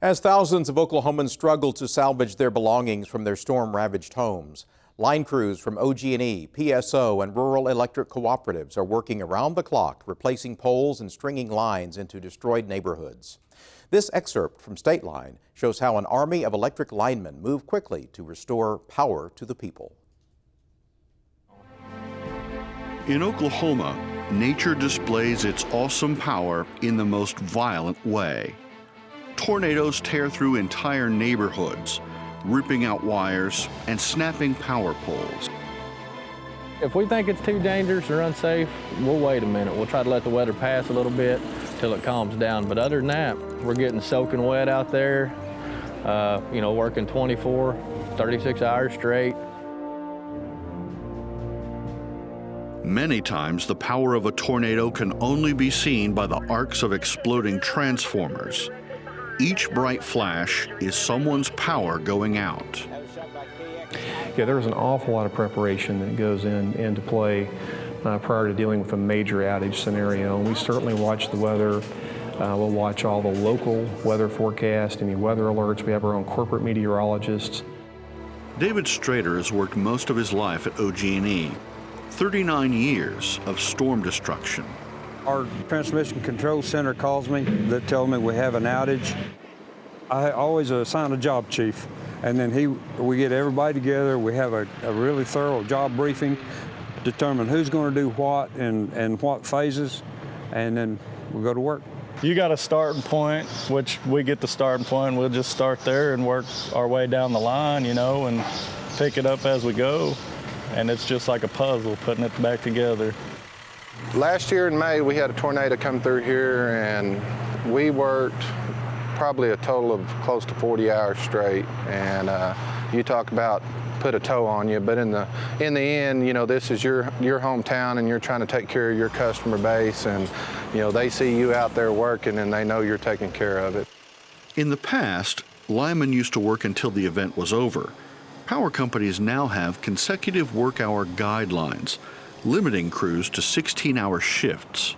As thousands of Oklahomans struggle to salvage their belongings from their storm-ravaged homes, line crews from OG&E, PSO, and rural electric cooperatives are working around the clock, replacing poles and stringing lines into destroyed neighborhoods. This excerpt from Stateline shows how an army of electric linemen move quickly to restore power to the people. In Oklahoma, nature displays its awesome power in the most violent way. Tornadoes tear through entire neighborhoods, ripping out wires and snapping power poles. If we think it's too dangerous or unsafe, we'll wait a minute. We'll try to let the weather pass a little bit till it calms down. But other than that, we're getting soaking wet out there, working 24, 36 hours straight. Many times, the power of a tornado can only be seen by the arcs of exploding transformers. Each bright flash is someone's power going out. Yeah, there's an awful lot of preparation that goes into play prior to dealing with a major outage scenario. And we certainly watch the weather. We'll watch all the local weather forecasts, any weather alerts. We have our own corporate meteorologists. David Strader has worked most of his life at OG&E. 39 years of storm destruction. Our transmission control center calls me. They tell me we have an outage. I always assign a job chief, and then we get everybody together. We have a really thorough job briefing, determine who's going to do what and what phases, and then we go to work. You got a starting point, which we get the starting point. We'll just start there and work our way down the line, and pick it up as we go. And it's just like a puzzle, putting it back together. Last year in May, we had a tornado come through here, and we worked probably a total of close to 40 hours straight. And you talk about put a toe on you, but in the end, this is your hometown, and you're trying to take care of your customer base, and they see you out there working, and they know you're taking care of it. In the past, linemen used to work until the event was over. Power companies now have consecutive work hour guidelines, limiting crews to 16-hour shifts.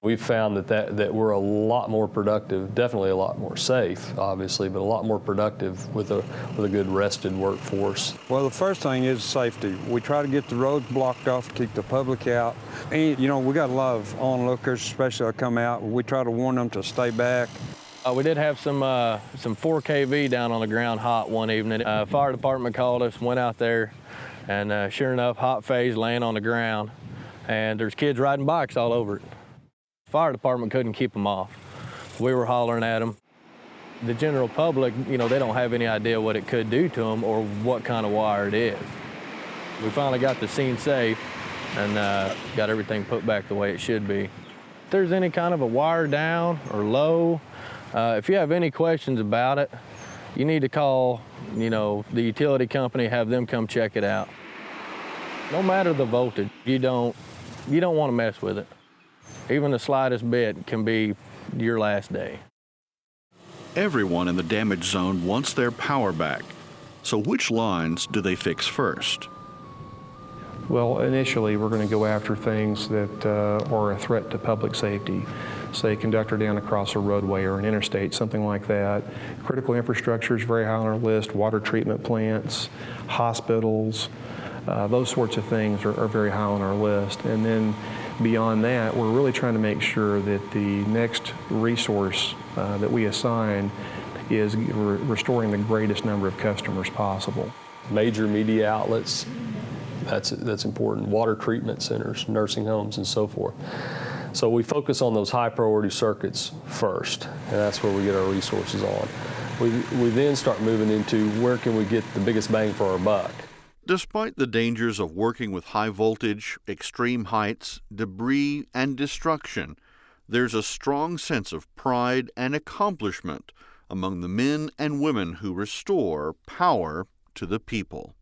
We've found that we're a lot more productive, definitely a lot more safe, obviously, but a lot more productive with a good rested workforce. Well, the first thing is safety. We try to get the roads blocked off to keep the public out. And, we got a lot of onlookers, especially that come out. We try to warn them to stay back. We did have some 4 kV down on the ground hot one evening. Fire department called us, went out there, and sure enough, hot phase laying on the ground, and there's kids riding bikes all over it. Fire department couldn't keep them off. We were hollering at them. The general public, they don't have any idea what it could do to them or what kind of wire it is. We finally got the scene safe and got everything put back the way it should be. If there's any kind of a wire down or low, if you have any questions about it, you need to call, the utility company, have them come check it out. No matter the voltage, you don't want to mess with it. Even the slightest bit can be your last day. Everyone in the damage zone wants their power back. So which lines do they fix first? Well, initially, we're going to go after things that are a threat to public safety. Say, conductor down across a roadway or an interstate, something like that. Critical infrastructure is very high on our list. Water treatment plants, hospitals, those sorts of things are very high on our list. And then beyond that, we're really trying to make sure that the next resource that we assign is restoring the greatest number of customers possible. Major media outlets, that's important. Water treatment centers, nursing homes, and so forth. So we focus on those high priority circuits first, and that's where we get our resources on. We then start moving into where can we get the biggest bang for our buck. Despite the dangers of working with high voltage, extreme heights, debris, and destruction, there's a strong sense of pride and accomplishment among the men and women who restore power to the people.